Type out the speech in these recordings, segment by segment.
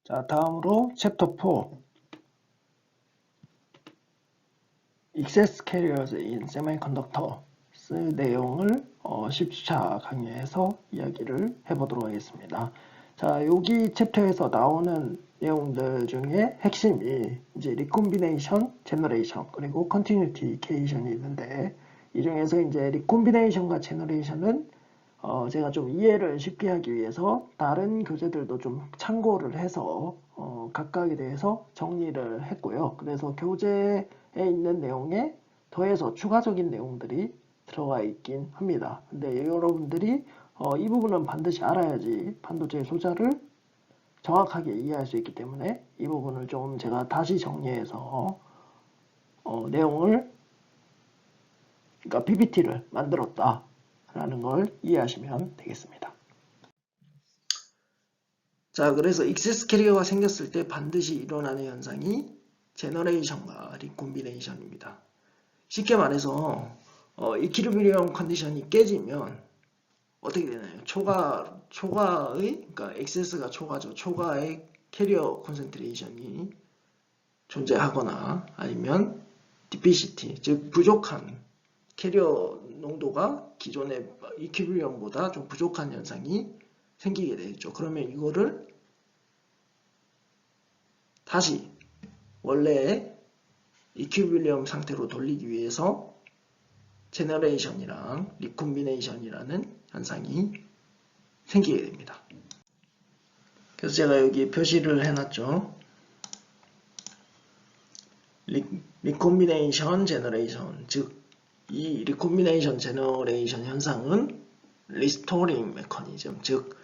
자, 다음으로 챕터 4 Excess Carriers in Semiconductors 내용을 10주차 강의에서 이야기를 해보도록 하겠습니다. 자, 여기 챕터에서 나오는 내용들 중에 핵심이 이제 리콤비네이션, 제너레이션, 그리고 컨티뉴티 케이션이 있는데, 이 중에서 이제 리콤비네이션과 제너레이션은 제가 좀 이해를 쉽게 하기 위해서 다른 교재들도 좀 참고를 해서 각각에 대해서 정리를 했고요. 그래서 교재에 있는 내용에 더해서 추가적인 내용들이 들어가 있긴 합니다. 근데 여러분들이 이 부분은 반드시 알아야지 반도체 소자를 정확하게 이해할 수 있기 때문에 이 부분을 좀 제가 다시 정리해서 내용을, 그러니까 PPT를 만들었다 라는 걸 이해하시면 되겠습니다. 자, 그래서 익세스 캐리어가 생겼을 때 반드시 일어나는 현상이 제너레이션과 리콤비네이션입니다. 쉽게 말해서 이퀴리브리엄 컨디션이 깨지면 어떻게 되나요? 초과의, 그러니까 엑세스가 초과죠. 초과의 캐리어 콘센트레이션이 존재하거나 아니면 디피시티, 즉 부족한 캐리어 농도가 기존의 이퀴리브리엄보다 좀 부족한 현상이 생기게 되겠죠. 그러면 이거를 다시 원래의 이퀴리브리엄 상태로 돌리기 위해서 제너레이션이랑 리콤비네이션이라는 현상이 생기게 됩니다. 그래서 제가 여기 표시를 해놨죠. 리콤비네이션 제너레이션, 즉 이 리콤비네이션 제너레이션 현상은 리스토링 메커니즘, 즉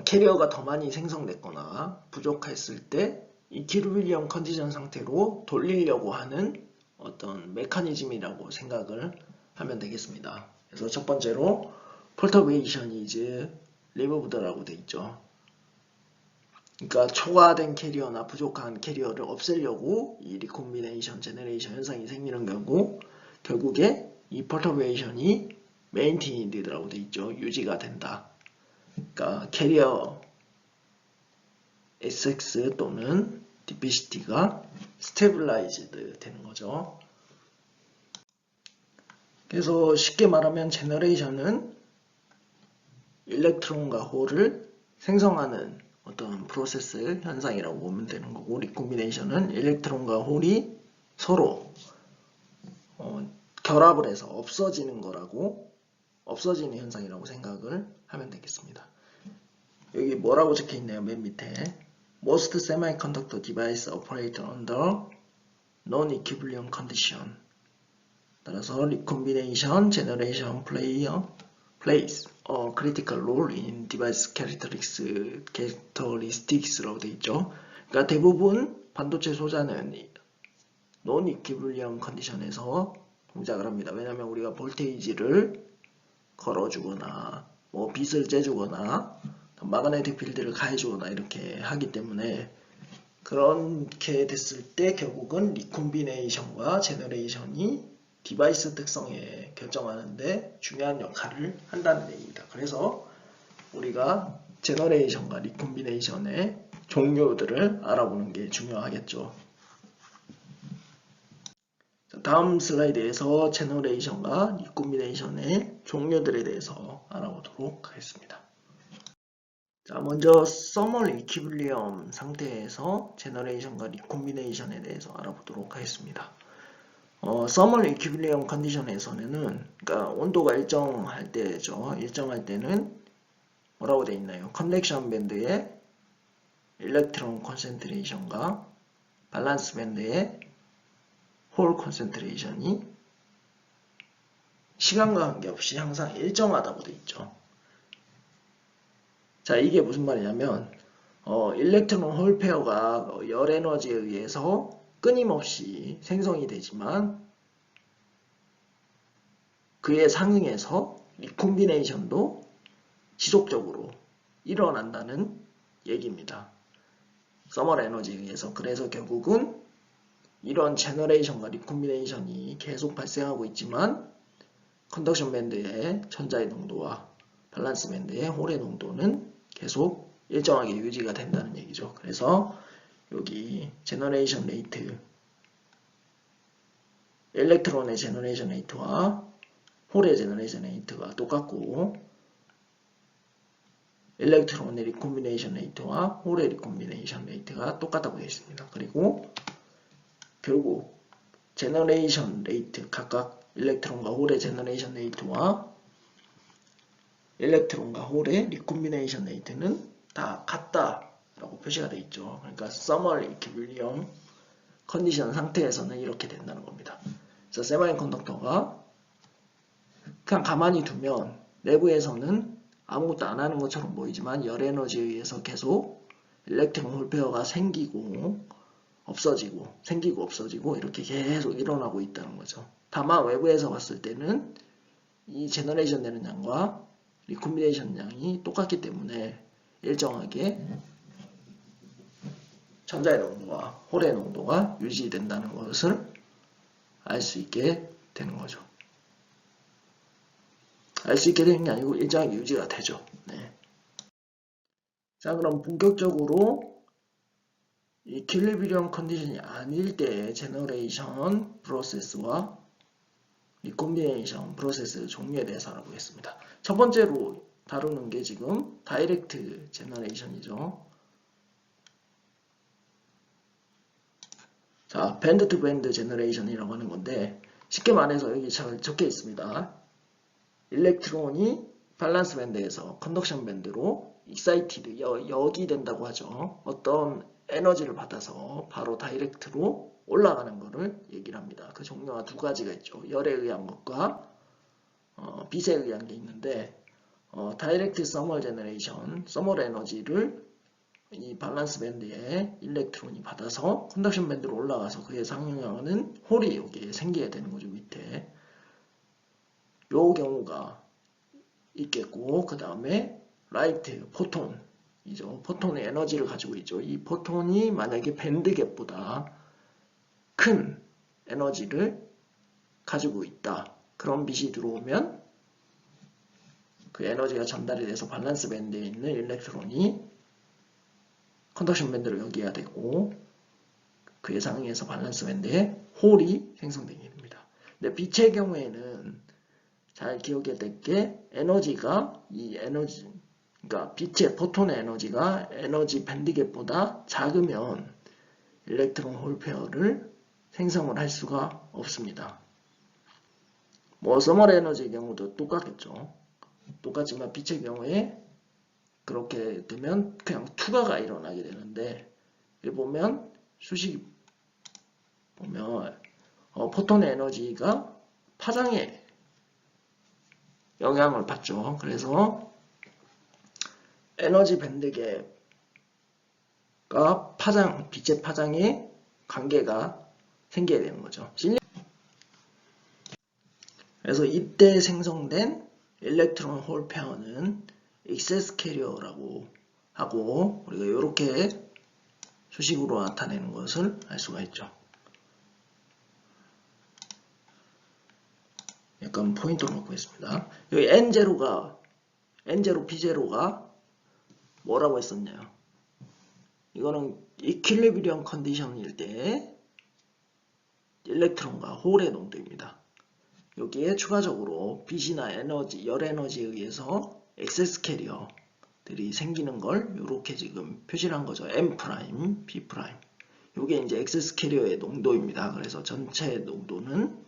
캐리어가 더 많이 생성됐거나 부족했을 때 이퀴리브리엄 컨디션 상태로 돌리려고 하는 어떤 메커니즘이라고 생각을 하면 되겠습니다. 그래서 첫 번째로 폴터베이션 이즈 리무브드라고 되어 있죠. 그러니까 초과된 캐리어나 부족한 캐리어를 없애려고 이 리콤비네이션 제너레이션 현상이 생기는 경우 결국에 이 폴터베이션이 메인테인드라고 되어 있죠. 유지가 된다. 그러니까 캐리어 SX 또는 디피시티가 스테빌라이즈드 되는 거죠. 그래서 쉽게 말하면 제너레이션은 일렉트론과 홀을 생성하는 어떤 프로세스 현상이라고 보면 되는 거고, 리콤비네이션은 일렉트론과 홀이 서로 결합을 해서 없어지는 현상이라고 생각을 하면 되겠습니다. 여기 뭐라고 적혀 있네요. 맨 밑에 Most semiconductor devices operate under non-equilibrium condition. 따라서 recombination generation plays a critical role in device characteristics라고 되어 있죠. 그러니까 대부분 반도체 소자는 non-equilibrium 컨디션에서 동작을 합니다. 왜냐하면 우리가 볼테이지를 걸어주거나 뭐 빛을 쬐주거나 마그네틱 필드를 가해주거나 이렇게 하기 때문에, 그렇게 됐을 때 결국은 리콤비네이션과 제너레이션이 디바이스 특성에 결정하는데 중요한 역할을 한다는 얘기입니다. 그래서 우리가 제너레이션과 리콤비네이션의 종류들을 알아보는 게 중요하겠죠. 다음 슬라이드에서 제너레이션과 리콤비네이션의 종류들에 대해서 알아보도록 하겠습니다. 자, 먼저 서멀 이퀴리브리엄 상태에서 제너레이션과 리콤비네이션에 대해서 알아보도록 하겠습니다. 서멀 이퀴리브리엄 컨디션에서는, 그러니까 온도가 일정할 때죠. 일정할 때는 뭐라고 되어 있나요? 컨벡션 밴드의 일렉트론 콘센트레이션과 밸런스 밴드의 홀 콘센트레이션이 시간과 관계없이 항상 일정하다고 되어 있죠. 자, 이게 무슨 말이냐면 일렉트론 홀 페어가 열 에너지에 의해서 끊임없이 생성이 되지만 그에 상응해서 리콤비네이션도 지속적으로 일어난다는 얘기입니다. 서멀 에너지에 의해서. 그래서 결국은 이런 제너레이션과 리콤비네이션이 계속 발생하고 있지만 컨덕션 밴드의 전자의 농도와 밸런스 밴드의 홀의 농도는 계속 일정하게 유지가 된다는 얘기죠. 그래서 여기 제너레이션 레이트, 일렉트론의 제너레이션 레이트와 홀의 제너레이션 레이트가 똑같고 일렉트론의 리콤비네이션 레이트와 홀의 리콤비네이션 레이트가 똑같다고 되어 있습니다. 그리고 결국 제너레이션 레이트, 각각 일렉트론과 홀의 제너레이션 레이트와 일렉트론과 홀의 리콤비네이션 레이트는 다 같다라고 표시가 되어 있죠. 그러니까 서멀 이퀴빌리엄 컨디션 상태에서는 이렇게 된다는 겁니다. 그래서 세마이컨덕터가 그냥 가만히 두면 내부에서는 아무것도 안 하는 것처럼 보이지만 열 에너지에 의해서 계속 일렉트론 홀 페어가 생기고 없어지고 생기고 없어지고 이렇게 계속 일어나고 있다는 거죠. 다만 외부에서 봤을 때는 이 제너레이션 되는 양과 리콤비네이션 양이 똑같기 때문에 일정하게 전자의 농도와 홀의 농도가 유지된다는 것을 알 수 있게 되는 거죠. 알 수 있게 되는 게 아니고 일정하게 유지가 되죠. 네. 자, 그럼 본격적으로 이퀄리브리엄 컨디션이 아닐 때의 제너레이션 프로세스와 리콤비네이션 프로세스 종류에 대해서 알아보겠습니다. 첫 번째로 다루는 게 지금 다이렉트 제너레이션이죠. 자, 밴드 투 밴드 제너레이션이라고 하는 건데 쉽게 말해서 여기 잘 적혀 있습니다. 일렉트론이 밸런스 밴드에서 컨덕션 밴드로 익사이티드, 역이 된다고 하죠. 어떤 에너지를 받아서 바로 다이렉트로 올라가는 것을 얘기를 합니다. 그 종류가 두 가지가 있죠. 열에 의한 것과 빛에 의한 게 있는데 다이렉트 서멀 제너레이션, 서멀 에너지를 이 밸런스 밴드에 일렉트론이 받아서 컨덕션 밴드로 올라가서 그에 상응하는 홀이 여기에 생기게 되는 거죠. 밑에 요 경우가 있겠고, 그 다음에 라이트, 포톤이죠. 포톤의 에너지를 가지고 있죠. 이 포톤이 만약에 밴드갭보다 큰 에너지를 가지고 있다. 그런 빛이 들어오면 그 에너지가 전달이 돼서 밸런스 밴드에 있는 일렉트론이 컨덕션 밴드로 여기야 되고 그에 상응해서 밸런스 밴드에 홀이 생성되게 됩니다. 근데 빛의 경우에는 잘 기억해야 될 게 에너지가 그러니까 빛의 포톤의 에너지가 에너지 밴드갭보다 작으면 일렉트론 홀 페어를 생성을 할 수가 없습니다. 뭐 서멀 에너지의 경우도 똑같겠죠. 똑같지만 빛의 경우에 그렇게 되면 그냥 투과가 일어나게 되는데 여기 보면 수식 보면 포톤의 에너지가 파장에 영향을 받죠. 그래서 에너지 밴드갭과 파장, 빛의 파장에 관계가 생기게 되는 거죠. 그래서 이때 생성된 일렉트론 홀 페어는 익세스 캐리어라고 하고 우리가 이렇게 수식으로 나타내는 것을 알 수가 있죠. 약간 포인트로 놓고 있습니다. 여기 N0, P0가 뭐라고 했었냐요? 이거는 이퀄리브리엄 컨디션일 때 일렉트론과 홀의 농도입니다. 여기에 추가적으로 빛이나 에너지, 열 에너지에 의해서 엑세스 캐리어들이 생기는 걸 이렇게 지금 표시를 한 거죠. M', P'. 이게 이제 엑세스 캐리어의 농도입니다. 그래서 전체 농도는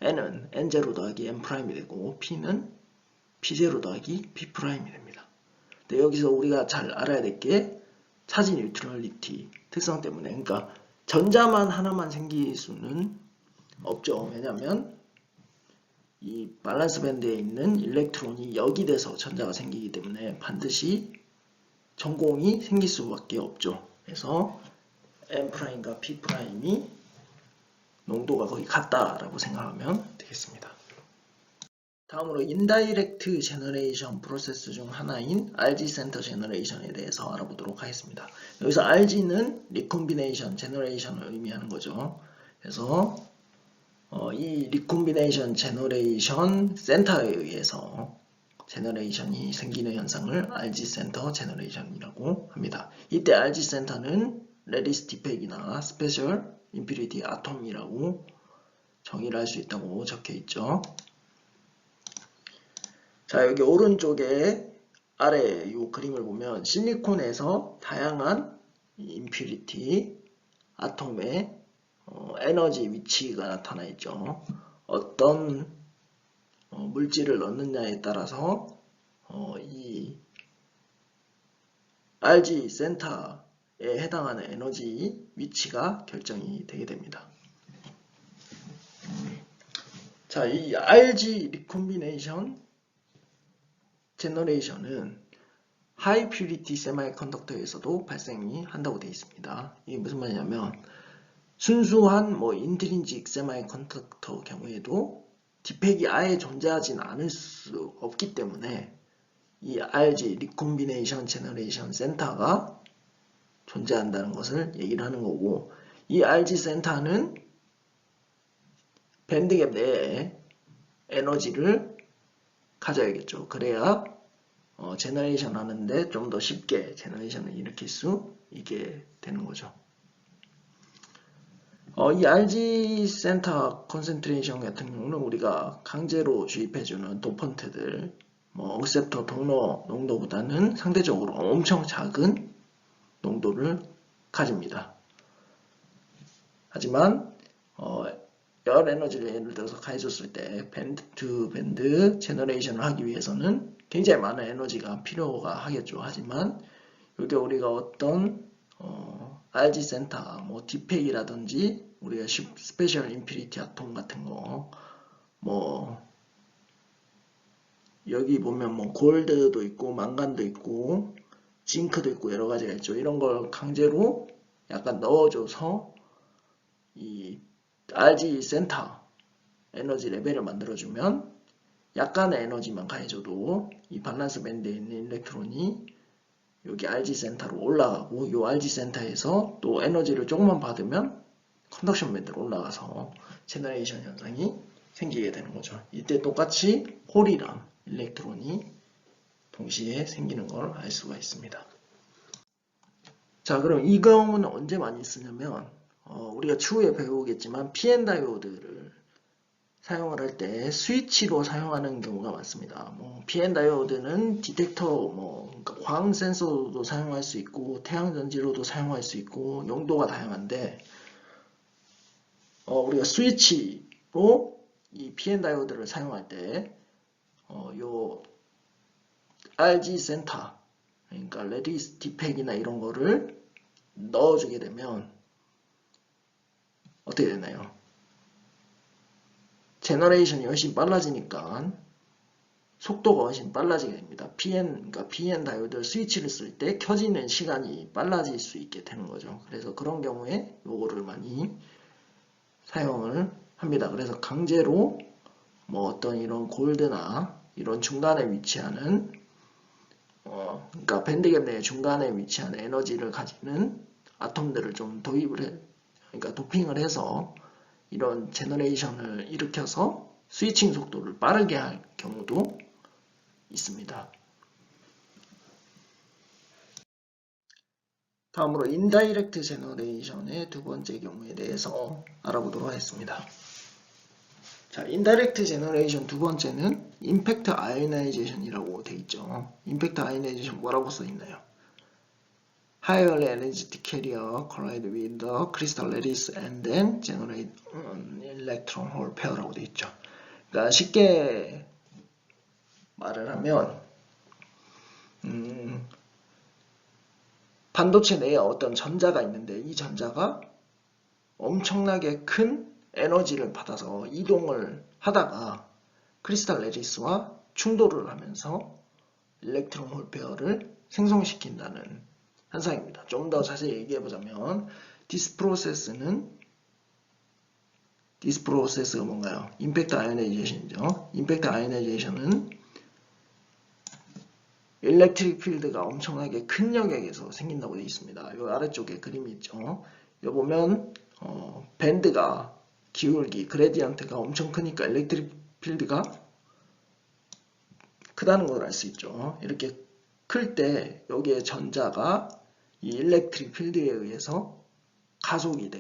N은 N0 더하기 M'이 되고 P는 P0 더하기 P' 이 됩니다. 근데 여기서 우리가 잘 알아야 될 게 차지 뉴트럴리티 특성 때문에 그러니까 전자만 하나만 생길 수는 없죠. 왜냐하면 이 밸런스 밴드에 있는 일렉트론이 역이 돼서 전자가 생기기 때문에 반드시 전공이 생길 수밖에 없죠. 그래서 M'과 P'이 농도가 거의 같다라고 생각하면 되겠습니다. 다음으로 인다이렉트 제너레이션 프로세스 중 하나인 RG 센터 제너레이션에 대해서 알아보도록 하겠습니다. 여기서 RG는 리콤비네이션 제너레이션을 의미하는 거죠. 그래서 이 리콤비네이션 제너레이션 센터에 의해서 제너레이션이 생기는 현상을 RG 센터 제너레이션이라고 합니다. 이때 RG 센터는 레디스 디팩이나 스페셜 임퓨리티 아톰이라고 정의를 할 수 있다고 적혀 있죠. 자, 여기 오른쪽에 아래 이 그림을 보면 실리콘에서 다양한 임퓨리티 아톰의 에너지 위치가 나타나 있죠. 어떤 물질을 넣느냐에 따라서 이 RG 센터에 해당하는 에너지 위치가 결정이 되게 됩니다. 자, 이 RG 리콤비네이션 제너레이션은 하이 퓨리티 세마이컨덕터에서도 발생이 한다고 되어 있습니다. 이게 무슨 말이냐면 순수한 인트린직 세마이컨덕터 경우에도 디팩이 아예 존재하진 않을 수 없기 때문에 이 RG 리콤비네이션 제너레이션 센터가 존재한다는 것을 얘기를 하는 거고, 이 RG 센터는 밴드갭 내에 에너지를 가져야겠죠. 그래야 제너레이션 하는데 좀 더 쉽게 제너레이션을 일으킬 수 있게 되는 거죠. 이 RG 센터 컨센트레이션 같은 경우는 우리가 강제로 주입해주는 도펀트들, 억셉터 동로 농도보다는 상대적으로 엄청 작은 농도를 가집니다. 하지만 열 에너지를 예를 들어서 가해줬을 때 밴드 투 밴드 제너레이션을 하기 위해서는 굉장히 많은 에너지가 필요가 하겠죠. 하지만 이게 우리가 어떤 RG 센터, 디팩이라든지 우리가 스페셜 임퓨리티 아톰 같은 거, 여기 보면 골드도 있고 망간도 있고 징크도 있고 여러 가지가 있죠. 이런 걸 강제로 약간 넣어줘서 이 RG 센터 에너지 레벨을 만들어주면 약간의 에너지만 가해줘도 이 밸런스 밴드에 있는 일렉트론이 여기 RG 센터로 올라가고, 이 RG 센터에서 또 에너지를 조금만 받으면 컨덕션 밴드로 올라가서 제너레이션 현상이 생기게 되는 거죠. 이때 똑같이 홀이랑 일렉트론이 동시에 생기는 걸 알 수가 있습니다. 자, 그럼 이 경우는 언제 많이 쓰냐면 우리가 추후에 배우겠지만 PN 다이오드를 사용을 할 때 스위치로 사용하는 경우가 많습니다. PN 다이오드는 디텍터, 그러니까 광 센서로도 사용할 수 있고 태양 전지로도 사용할 수 있고 용도가 다양한데, 우리가 스위치로 이 PN 다이오드를 사용할 때 요 RG 센터, 그러니까 레디스 디팩이나 이런 거를 넣어주게 되면 어떻게 되나요? 제너레이션이 훨씬 빨라지니까 속도가 훨씬 빨라지게 됩니다. 그러니까 PN 다이오드 스위치를 쓸 때 켜지는 시간이 빨라질 수 있게 되는 거죠. 그래서 그런 경우에 요거를 많이 사용을 합니다. 그래서 강제로 어떤 이런 골드나 이런 중간에 위치하는 그러니까 밴드갭 내의 중간에 위치하는 에너지를 가지는 아톰들을 좀 그러니까 도핑을 해서 이런 제너레이션을 일으켜서 스위칭 속도를 빠르게 할 경우도 있습니다. 다음으로 인다이렉트 제너레이션의 두 번째 경우에 대해서 알아보도록 하겠습니다. 자, 인다이렉트 제너레이션 두 번째는 임팩트 아이오나이제이션이라고 되어 있죠. 임팩트 아이오나이제이션 뭐라고 써 있나요? Higher energetic carrier collide with the crystal lattice and then generate electron hole pair라고 되어 있죠. 그러니까 쉽게 말을 하면 반도체 내에 어떤 전자가 있는데 이 전자가 엄청나게 큰 에너지를 받아서 이동을 하다가 크리스탈 레디스와 충돌을 하면서 일렉트론 홀 페어를 생성시킨다는 현상입니다. 좀 더 자세히 얘기해보자면 디스 프로세스가 뭔가요? 임팩트 아이오나이제이션이죠. 임팩트 아이오나이제이션은 일렉트릭 필드가 엄청나게 큰 영역에서 생긴다고 되어 있습니다. 이 아래쪽에 그림이 있죠. 여기 보면 밴드가 기울기, 그레디언트가 엄청 크니까 일렉트릭 필드가 크다는 걸 알 수 있죠. 이렇게 클 때 여기에 전자가 이 일렉트릭 필드에 의해서 가속이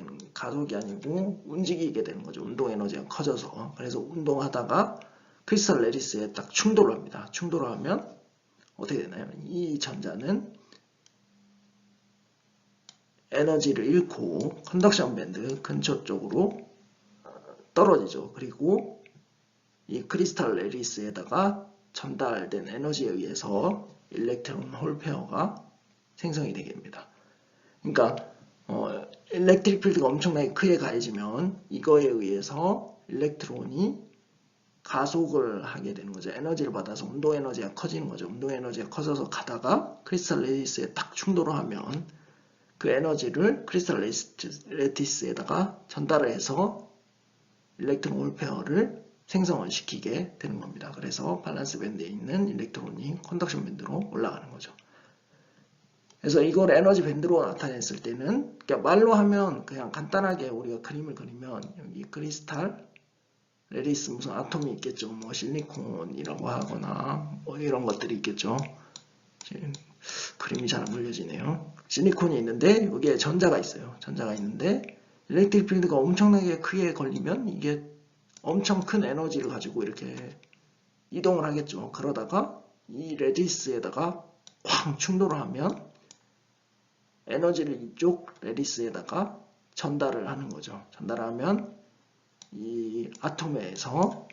아니고 움직이게 되는 거죠. 운동 에너지가 커져서. 그래서 운동하다가 크리스탈 레디스에 딱 충돌을 합니다. 충돌을 하면 어떻게 되나요? 이 전자는 에너지를 잃고 컨덕션 밴드 근처 쪽으로 떨어지죠. 그리고 이 크리스탈 레디스에다가 전달된 에너지에 의해서 일렉트론 홀 페어가 생성이 되게 됩니다. 그러니까 일렉트릭 필드가 엄청나게 크게 가해지면 이거에 의해서 일렉트론이 가속을 하게 되는 거죠. 에너지를 받아서 운동 에너지가 커지는 거죠. 운동 에너지가 커져서 가다가 크리스탈 레디스에 딱 충돌을 하면 그 에너지를 크리스탈 레디스에다가 전달을 해서 일렉트론 홀 페어를 생성을 시키게 되는 겁니다. 그래서 밸런스 밴드에 있는 일렉트론이 컨덕션 밴드로 올라가는 거죠. 그래서 이걸 에너지 밴드로 나타냈을 때는 그러니까 말로 하면 그냥 간단하게 우리가 그림을 그리면 여기 크리스탈 레디스 무슨 아톰이 있겠죠. 뭐 실리콘이라고 하거나 뭐 이런 것들이 있겠죠. 그림이 잘 안 그려지네요. 실리콘이 있는데 여기에 전자가 있어요. 전자가 있는데 일렉트릭 필드가 엄청나게 크게 걸리면 이게 엄청 큰 에너지를 가지고 이렇게 이동을 하겠죠. 그러다가 이 레디스에다가 쾅 충돌을 하면 에너지를 이쪽 레디스에다가 전달을 하는 거죠. 전달하면 이 아톰에서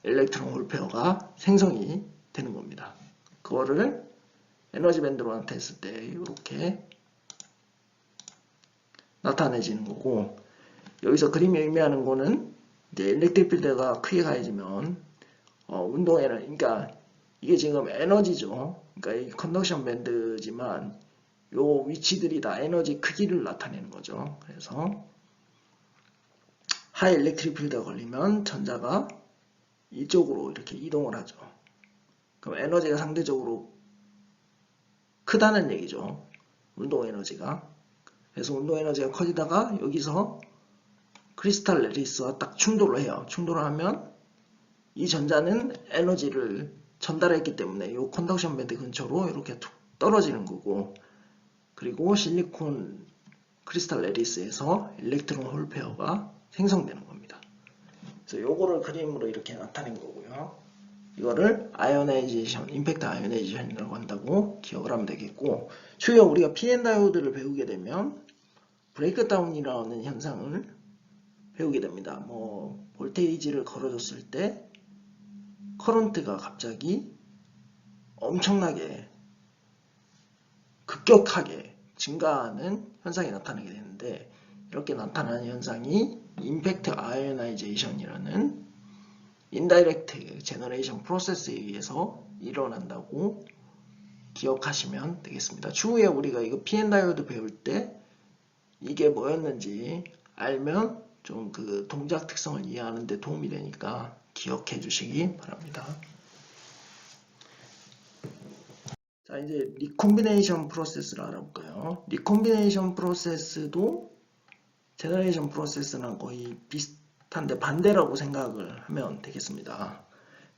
일렉트론 홀 페어가 생성이 되는 겁니다. 그거를 에너지 밴드로 나타냈을 때 이렇게 나타내지는 거고, 여기서 그림이 의미하는 거는 이제 일렉트릭 필드가 크게 가해지면 운동 에너지, 그러니까 이게 지금 에너지죠. 그러니까 이 컨덕션 밴드지만 요 위치들이 다 에너지 크기를 나타내는 거죠. 그래서 하이 일렉트릭 필드가 걸리면 전자가 이쪽으로 이렇게 이동을 하죠. 그럼 에너지가 상대적으로 크다는 얘기죠. 운동 에너지가. 그래서 운동 에너지가 커지다가 여기서 크리스탈 레디스와 딱 충돌을 해요. 충돌을 하면 이 전자는 에너지를 전달했기 때문에 이 컨덕션 밴드 근처로 이렇게 툭 떨어지는 거고, 그리고 실리콘 크리스탈 레디스에서 일렉트론 홀 페어가 생성되는 겁니다. 그래서 요거를 그림으로 이렇게 나타낸 거고요. 이거를 아이오나이제이션, 임팩트 아이오나이제이션이라고 한다고 기억을 하면 되겠고, 추후에 우리가 PN 다이오드를 배우게 되면 브레이크 다운이라는 현상을 배우게 됩니다. 뭐 볼테이지를 걸어줬을 때 커런트가 갑자기 엄청나게 급격하게 증가하는 현상이 나타나게 되는데, 이렇게 나타나는 현상이 임팩트 아이오나이제이션이라는 인다이렉트 제너레이션 프로세스에 의해서 일어난다고 기억하시면 되겠습니다. 추후에 우리가 이거 PN 다이오드 배울 때 이게 뭐였는지 알면 좀 그 동작 특성을 이해하는 데 도움이 되니까 기억해 주시기 바랍니다. 자, 이제 리콤비네이션 프로세스를 알아볼까요? 리콤비네이션 프로세스도 제너레이션 프로세스랑 거의 비슷한데 반대라고 생각을 하면 되겠습니다.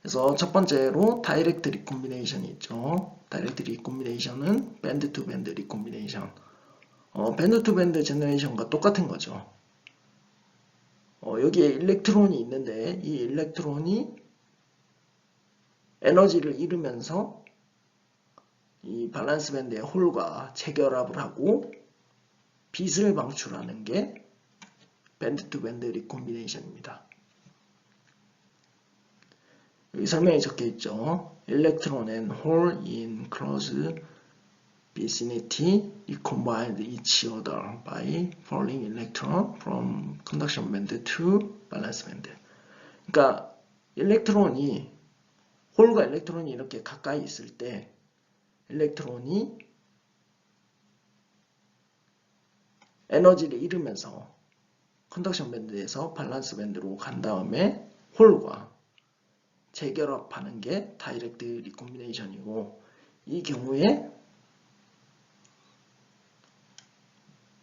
그래서 첫 번째로 다이렉트 리콤비네이션이 있죠. 다이렉트 리콤비네이션은 밴드 투 밴드 리콤비네이션. 밴드 투 밴드 제너레이션과 똑같은 거죠. 여기에 일렉트론이 있는데 이 일렉트론이 에너지를 잃으면서 이 밸런스 밴드의 홀과 재결합을 하고 빛을 방출하는 게 밴드 투 밴드 리콤비네이션입니다. 여기 설명이 적혀 있죠. Electron and hole in close vicinity recombined each other by falling electron from conduction band to valence band. 그러니까 일렉트론이 홀과 일렉트론이 이렇게 가까이 있을 때 일렉트론이 에너지를 잃으면서 컨덕션 밴드에서 밸런스 밴드로 간 다음에 홀과 재결합하는 게 다이렉트 리콤비네이션이고, 이 경우에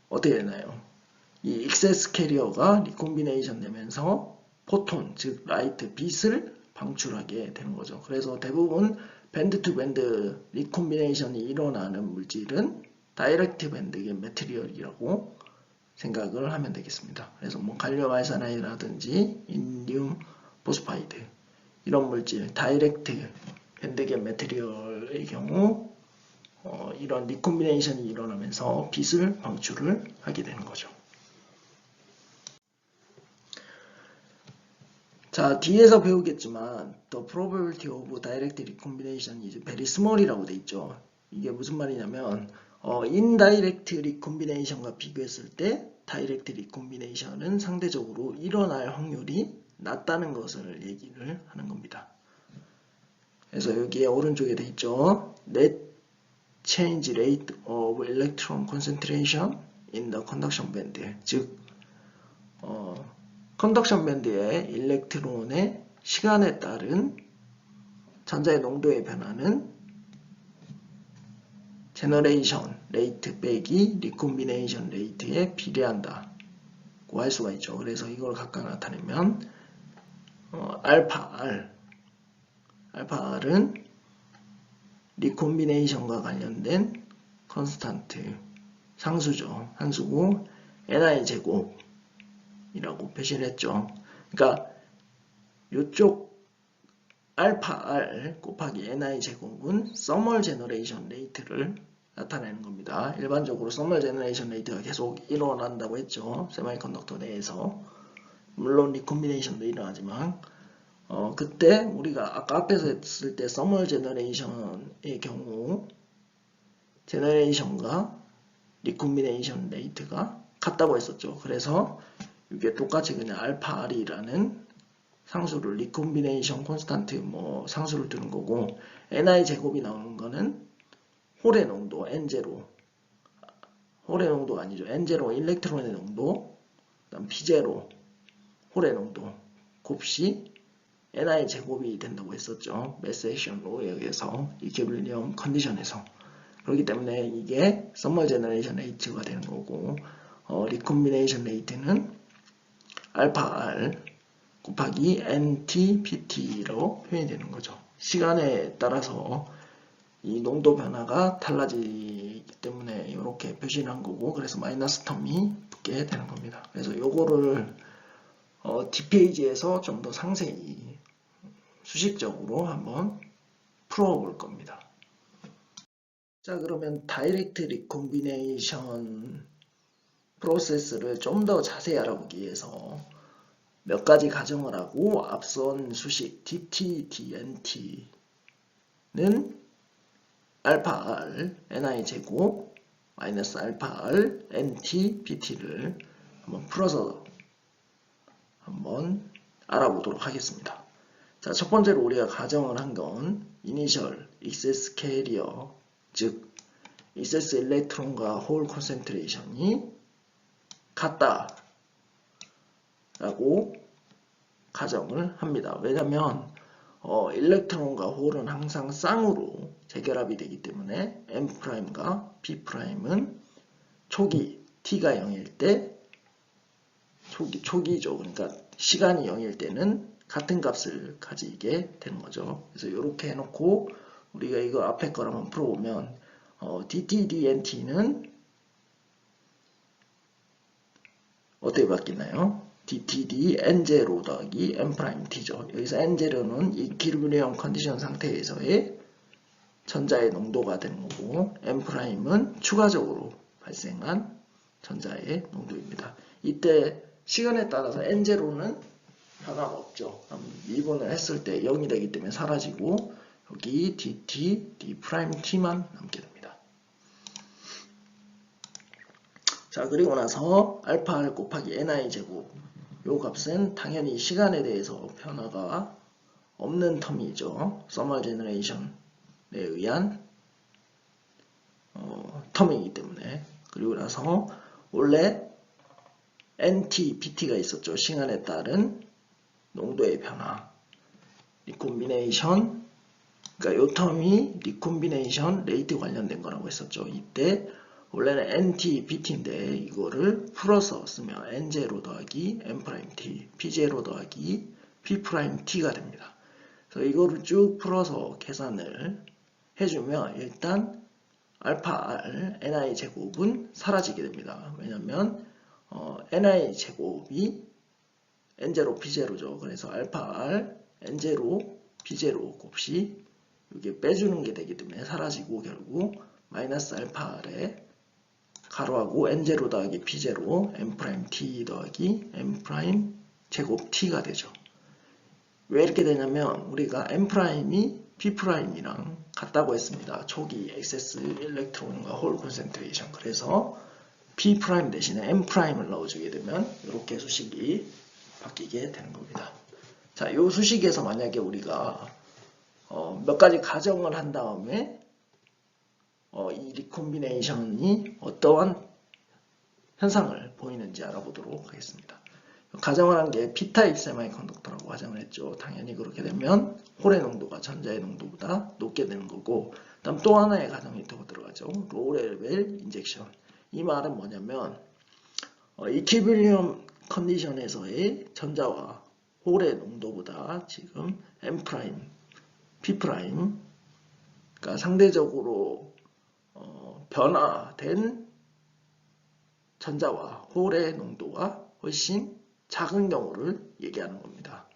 어떻게 되나요? 이 익세스 캐리어가 리콤비네이션 되면서 포톤, 즉 라이트, 빛을 방출하게 되는 거죠. 그래서 대부분 밴드 투 밴드 리콤비네이션이 일어나는 물질은 다이렉트 밴드의 매트리얼이라고 생각을 하면 되겠습니다. 그래서 뭐 갈륨 알산화이라든지 인디움 포스파이드 이런 물질 다이렉트 밴드의 매트리얼의 경우 이런 리콤비네이션이 일어나면서 빛을 방출을 하게 되는 거죠. 자, 뒤에서 배우겠지만 the probability of direct recombination is very small이라고 돼 있죠. 이게 무슨 말이냐면 indirect recombination과 비교했을 때 direct recombination은 상대적으로 일어날 확률이 낮다는 것을 얘기를 하는 겁니다. 그래서 여기에 오른쪽에 돼 있죠. net change rate of electron concentration in the conduction band. 즉 컨덕션 밴드의 일렉트론의 시간에 따른 전자의 농도의 변화는 제너레이션 레이트 빼기 리콤비네이션 레이트에 비례한다고 할 수가 있죠. 그래서 이걸 각각 나타내면 알파 R은 리콤비네이션과 관련된 컨스탄트 상수죠. 상수고 ni 제곱 이라고 표시를 했죠. 그러니까 이쪽 알파 R 곱하기 ni 제곱은 서멀 제너레이션 레이트를 나타내는 겁니다. 일반적으로 서멀 제너레이션 레이트가 계속 일어난다고 했죠. 세미컨덕터 내에서. 물론 리콤비네이션도 일어나지만 그때 우리가 아까 앞에서 했을 때 서멀 제너레이션의 경우 제너레이션과 리콤비네이션 레이트가 같다고 했었죠. 그래서 이게 똑같이 그냥 알파 R이라는 상수를 리콤비네이션 콘스탄트 뭐 상수를 두는 거고 ni 제곱이 나오는 거는 홀의 농도 N0 홀의 농도가 아니죠. N0 일렉트론의 농도 그다음 P0 홀의 농도 곱시 ni 제곱이 된다고 했었죠. 메세션 로에 의해서 이케빌리엄 컨디션에서 그렇기 때문에 이게 서멀 제너레이션 레이트가 되는 거고 리콤비네이션 레이트는 알파 R 곱하기 NT, PT로 표현이 되는 거죠. 시간에 따라서 이 농도 변화가 달라지기 때문에 이렇게 표시를 한 거고 그래서 마이너스 텀이 붙게 되는 겁니다. 그래서 요거를 뒷페이지에서 좀 더 상세히 수식적으로 한번 풀어볼 겁니다. 자, 그러면 다이렉트 리콤비네이션 프로세스를 좀 더 자세히 알아보기 위해서 몇 가지 가정을 하고 앞선 수식 dt, dnt는 알파 r, ni 제곱 마이너스 알파 r, nt, pt를 한번 풀어서 한번 알아보도록 하겠습니다. 자, 첫 번째로 우리가 가정을 한 건 이니셜 excess carrier, 즉 excess 일렉트론과 홀 컨센트레이션이 같다 라고 가정을 합니다. 왜냐하면 일렉트론과 홀은 항상 쌍으로 재결합이 되기 때문에 M'과 P'은 초기 T가 0일 때 초기죠. 그러니까 시간이 0일 때는 같은 값을 가지게 되는 거죠. 그래서 이렇게 해놓고 우리가 이거 앞에 걸 한번 풀어보면 dt, dnt는 어떻게 바뀌나요? dtd n0 더하기 m't죠. 여기서 n0는 이퀴리브리엄 컨디션 상태에서의 전자의 농도가 되는 거고 m'은 추가적으로 발생한 전자의 농도입니다. 이때 시간에 따라서 n0는 변화가 없죠. 미분을 했을 때 0이 되기 때문에 사라지고 여기 dt, d't만 남게 됩니다. 자, 그리고 나서 알파 R 곱하기 ni 제곱 요 값은 당연히 시간에 대해서 변화가 없는 텀이죠. 서머 제너레이션에 의한 텀이기 때문에. 그리고 나서 원래 NT, PT가 있었죠. 시간에 따른 농도의 변화. 리콤비네이션, 그러니까 요 텀이 리콤비네이션 레이트 관련된 거라고 했었죠. 이때 원래는 NT, PT인데 이거를 풀어서 쓰면 N0 더하기 M'T, P0 더하기 P'T가 됩니다. 그래서 이거를 쭉 풀어서 계산을 해주면 일단 알파 R ni 제곱은 사라지게 됩니다. 왜냐면 ni 제곱이 n0 b0죠. 그래서 알파 R n0 b0 곱이 이게 빼주는 게 되기 때문에 사라지고 결국 마이너스 알파 R에 가로하고 n0 더하기 b0 n' t 더하기 n' 제곱 t가 되죠. 왜 이렇게 되냐면 우리가 n'이 p'이랑 같다고 했습니다. 초기 액세스 일렉트론과 홀 콘센트레이션. 그래서 p' 대신에 n'을 넣어주게 되면 이렇게 수식이 바뀌게 되는 겁니다. 자, 이 수식에서 만약에 우리가 몇 가지 가정을 한 다음에 이 리콤비네이션이 어떠한 현상을 보이는지 알아보도록 하겠습니다. 가정을 한 게 P타입 세마이컨덕터라고 가정을 했죠. 당연히 그렇게 되면 홀의 농도가 전자의 농도보다 높게 되는 거고, 그다음 또 하나의 가정이 더 들어가죠. 로우 레벨 인젝션. 이 말은 뭐냐면 이퀴빌리엄 컨디션에서의 전자와 홀의 농도보다 지금 M', P', 그러니까 상대적으로 변화된 전자와 홀의 농도가 훨씬 작은 경우를 얘기하는 겁니다.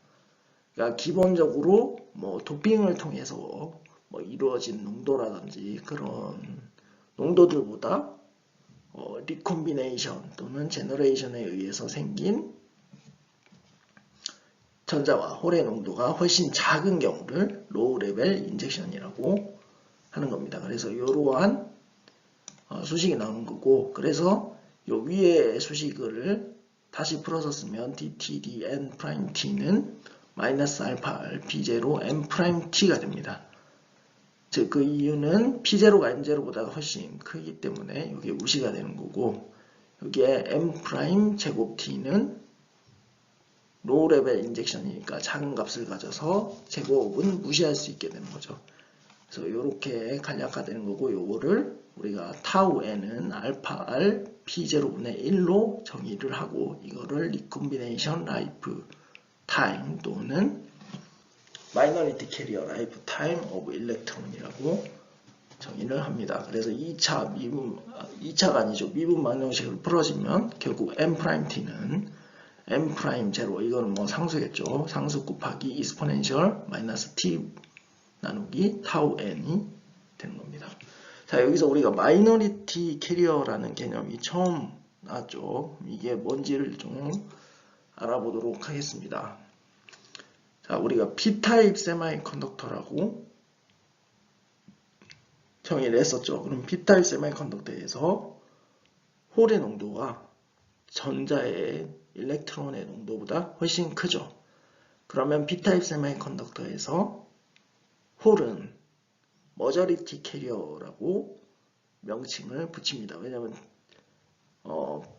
그러니까 기본적으로 도핑을 통해서 이루어진 농도라든지 그런 농도들보다 리콤비네이션 또는 제너레이션에 의해서 생긴 전자와 홀의 농도가 훨씬 작은 경우를 로우 레벨 인젝션이라고 하는 겁니다. 그래서 이러한 수식이 나오는 거고, 그래서 요 위에 수식을 다시 풀어서 쓰면 dt n''t는 마이너스 알파 r b0 n''t가 됩니다. 즉 그 이유는 p0가 n0보다 훨씬 크기 때문에 이게 무시가 되는 거고, 여기에 n' 제곱 t는 로우 레벨 인젝션이니까 작은 값을 가져서 제곱은 무시할 수 있게 되는 거죠. 그래서 이렇게 간략화되는 거고, 요거를 우리가 타우 n은 알파 r p0분의 1로 정의를 하고, 이거를 리콤비네이션 라이프 타임 또는 마이너리티 캐리어 라이프 타임 오브 일렉트론이라고 정의를 합니다. 그래서 2차가 아니죠. 미분 방정식을 풀어지면 결국 m't는 m'0 이거는 상수겠죠. 상수 곱하기 이스포넨셜 마이너스 t 나누기 타우 n이 되는 겁니다. 자, 여기서 우리가 마이너리티 캐리어라는 개념이 처음 나왔죠. 이게 뭔지를 좀 알아보도록 하겠습니다. 자, 우리가 P타입 세마이컨덕터라고 정의를 했었죠. 그럼 P타입 세마이컨덕터에서 홀의 농도가 전자의 일렉트론의 농도보다 훨씬 크죠. 그러면 P타입 세마이컨덕터에서 홀은 머저리티 캐리어라고 명칭을 붙입니다. 왜냐하면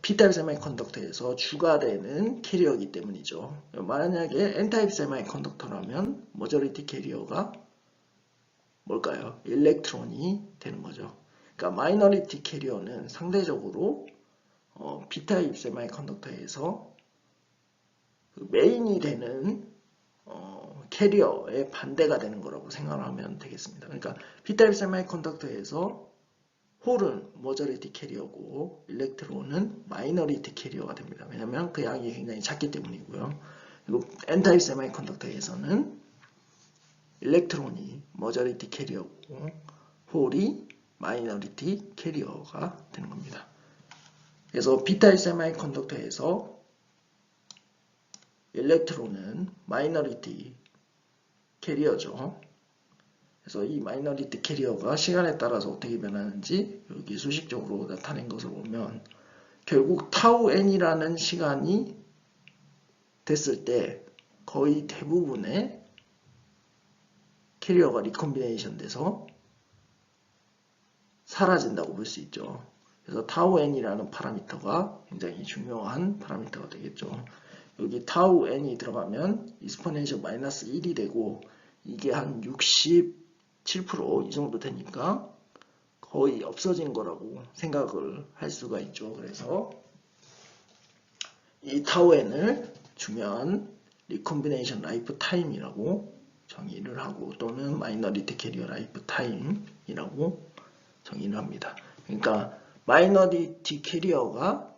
P타입 세마이컨덕터에서 주가 되는 캐리어이기 때문이죠. 만약에 N타입 세마이컨덕터라면 머저리티 캐리어가 뭘까요? 일렉트론이 되는 거죠. 그러니까 마이너리티 캐리어는 상대적으로 P타입 세마이컨덕터에서 메인이 되는 캐리어의 반대가 되는 거라고 생각하면 되겠습니다. 그러니까 P타입 세마이컨덕터에서 홀은 머저리티 캐리어고 일렉트론은 마이너리티 캐리어가 됩니다. 왜냐하면 그 양이 굉장히 작기 때문이고요. 그리고 N타입 세마이컨덕터에서는 일렉트론이 머저리티 캐리어고 홀이 마이너리티 캐리어가 되는 겁니다. 그래서 B타입 세마이컨덕터에서 일렉트론은 마이너리티 캐리어죠. 그래서 이 마이너리티 캐리어가 시간에 따라서 어떻게 변하는지 여기 수식적으로 나타낸 것을 보면 결국 타우 n이라는 시간이 됐을 때 거의 대부분의 캐리어가 리콤비네이션 돼서 사라진다고 볼 수 있죠. 그래서 타우 n이라는 파라미터가 굉장히 중요한 파라미터가 되겠죠. 여기 타우 n이 들어가면 이스포넨셜 마이너스 1이 되고 이게 한 67% 이 정도 되니까 거의 없어진 거라고 생각을 할 수가 있죠. 그래서 이 타우 n을 주면 리콤비네이션 라이프 타임이라고 정의를 하고 또는 마이너리티 캐리어 라이프 타임이라고 정의를 합니다. 그러니까 마이너리티 캐리어가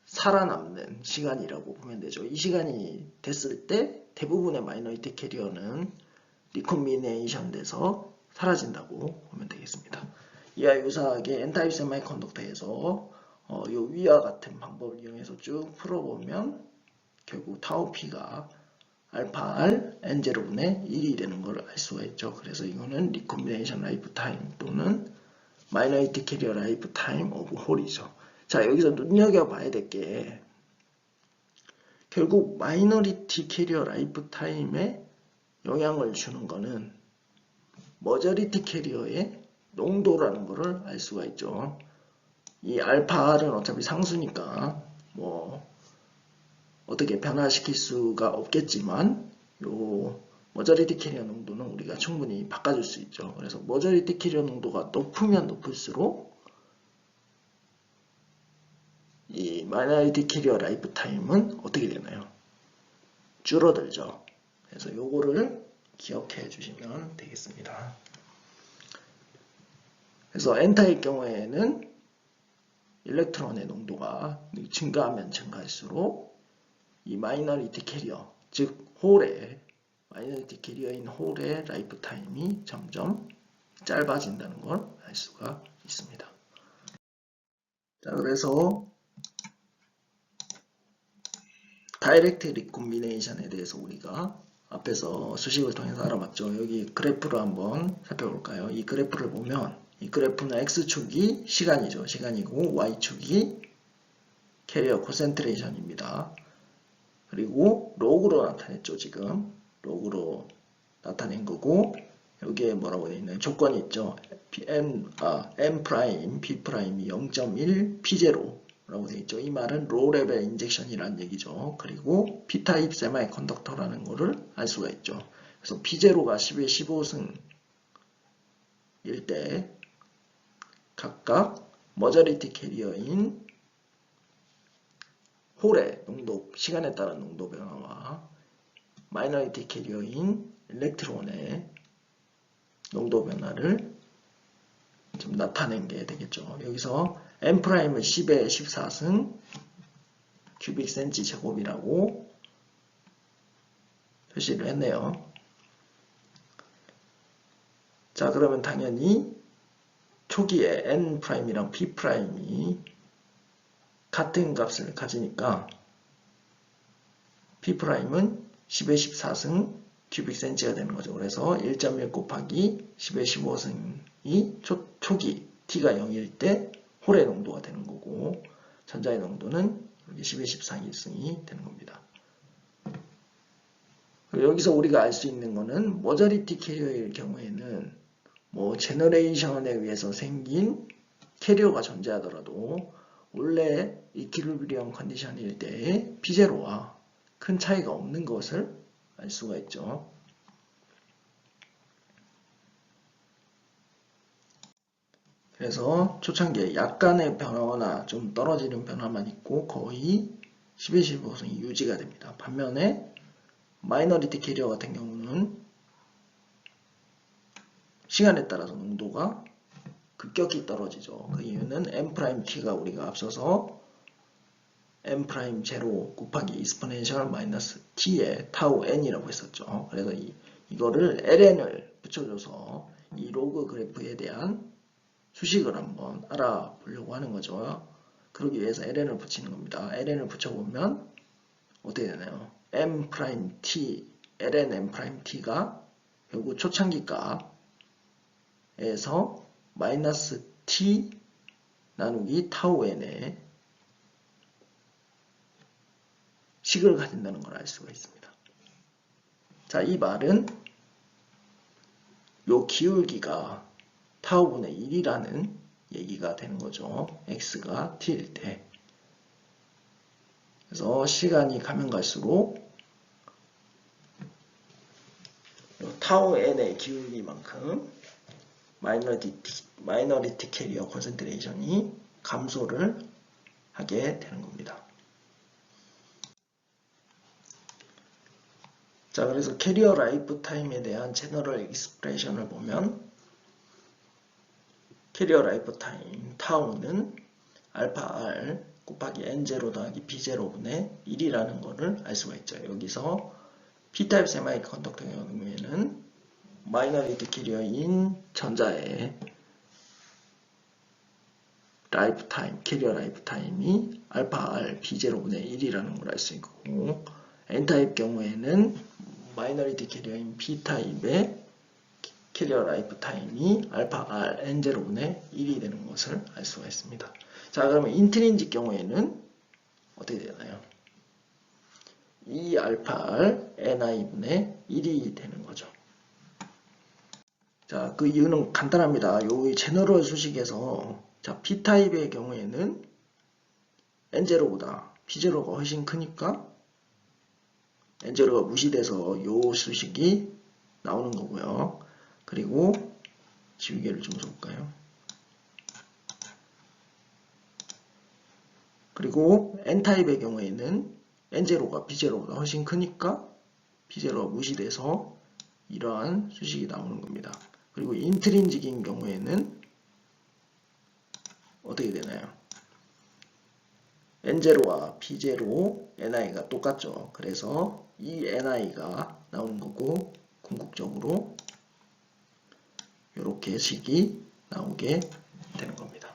살아남는 시간이라고 보면 되죠. 이 시간이 됐을 때 대부분의 마이너리티 캐리어는 리콤비네이션 돼서 사라진다고 보면 되겠습니다. 이와 유사하게 N타입 세미컨덕터에서 요 위와 같은 방법을 이용해서 쭉 풀어보면 결국 타우 P가 알파 R N0분의 1이 되는 걸 알 수가 있죠. 그래서 이거는 리콤비네이션 라이프 타임 또는 마이너리티 캐리어 라이프 타임 오브 홀이죠. 자, 여기서 눈여겨봐야 될 게 결국 마이너리티 캐리어 라이프 타임에 영향을 주는 거는 머저리티 캐리어의 농도라는 것을 알 수가 있죠. 이 알파 R은 어차피 상수니까 뭐 어떻게 변화시킬 수가 없겠지만 요 머저리티 캐리어 농도는 우리가 충분히 바꿔줄 수 있죠. 그래서 머저리티 캐리어 농도가 높으면 높을수록 이 마이너리티 캐리어 라이프 타임은 어떻게 되나요? 줄어들죠. 그래서 요거를 기억해 주시면 되겠습니다. 그래서 N타입 경우에는 일렉트론의 농도가 증가하면 증가할수록 이 마이너리티 캐리어, 즉 홀의 마이너리티 캐리어인 홀의 라이프 타임이 점점 짧아진다는 걸 알 수가 있습니다. 자, 그래서 다이렉트 리콤비네이션에 대해서 우리가 앞에서 수식을 통해서 알아봤죠. 여기 그래프를 한번 살펴볼까요? 이 그래프를 보면 이 그래프는 X축이 시간이죠. 시간이고 Y축이 캐리어 콘센트레이션입니다. 그리고 로그로 나타냈죠. 지금 로그로 나타낸 거고 여기에 뭐라고 되어 있나요? 조건이 있죠. M 프라임, B 프라임이 0.1, P0 라고 되어 있죠. 이 말은 로우 레벨 인젝션이라는 얘기죠. 그리고 P타입 세미컨덕터라는 거를 알 수가 있죠. 그래서 P0가 10의 15승일 때 각각 머저리티 캐리어인 홀의 농도, 시간에 따른 농도 변화와 마이너리티 캐리어인 일렉트론의 농도 변화를 좀 나타낸 게 되겠죠. 여기서 M'은 10의 14승 큐빅 센치 제곱이라고 표시를 했네요. 자, 그러면 당연히 초기에 N'이랑 P'이 같은 값을 가지니까 P'은 10의 14승 큐빅 센치가 되는 거죠. 그래서 1.1 곱하기 10의 15승이 초기 T가 0일 때 홀의 농도가 되는 거고 전자의 농도는 여기 10의 14승이 되는 겁니다. 여기서 우리가 알 수 있는 거는 머저리티 캐리어일 경우에는 뭐 제너레이션에 의해서 생긴 캐리어가 존재하더라도 원래 이퀴리브리엄 컨디션일 때의 P0와 큰 차이가 없는 것을 알 수가 있죠. 그래서 초창기에 약간의 변화나 좀 떨어지는 변화만 있고 거의 10의 15승이 유지가 됩니다. 반면에 마이너리티 캐리어 같은 경우는 시간에 따라서 농도가 급격히 떨어지죠. 그 이유는 M'T가 우리가 앞서서 M'0 곱하기 익스포넨셜 마이너스 T의 타우 N이라고 했었죠. 그래서 이거를 ln을 붙여줘서 이 로그 그래프에 대한 수식을 한번 알아보려고 하는 거죠. 그러기 위해서 ln을 붙이는 겁니다. ln을 붙여보면 어떻게 되나요? M'T, ln M'T가 결국 초창기 값에서 마이너스 T 나누기 타우 N의 식을 가진다는 걸 알 수가 있습니다. 자, 이 말은 요 기울기가 타우분의 1이라는 얘기가 되는 거죠. x가 t일 때. 그래서 시간이 가면 갈수록 타우 n의 기울기만큼 마이너리티 캐리어 콘센트레이션이 감소를 하게 되는 겁니다. 자, 그래서 캐리어 라이프 타임에 대한 제너럴 익스프레션을 보면 캐리어 라이프 타임 타우는 알파 R 곱하기 N0 더하기 B0분의 1이라는 거를 알 수가 있죠. 여기서 P타입 세마이컨덕터의 경우에는 마이너리티 캐리어인 전자의 라이프 타임, 캐리어 라이프 타임이 알파 R B0분의 1이라는 걸 알 수 있고, N타입 경우에는 마이너리티 캐리어인 P타입의 캐리어 라이프 타임이 알파 R N0분의 1이 되는 것을 알 수가 있습니다. 자, 그러면 인트린직 경우에는 어떻게 되나요? 이 알파 R Ni분의 1이 되는 거죠. 자, 그 이유는 간단합니다. 요 제너럴 수식에서 자, P타입의 경우에는 N0보다 P0가 훨씬 크니까 N0가 무시돼서 요 수식이 나오는 거고요. 그리고 지우개를 좀 써볼까요? 그리고 N타입의 경우에는 N0가 P0보다 훨씬 크니까 P0가 무시돼서 이러한 수식이 나오는 겁니다. 그리고 인트린직인 경우에는 어떻게 되나요? N0와 P0, Ni가 똑같죠. 그래서 이 Ni가 나오는 거고, 궁극적으로 이렇게 식이 나오게 되는 겁니다.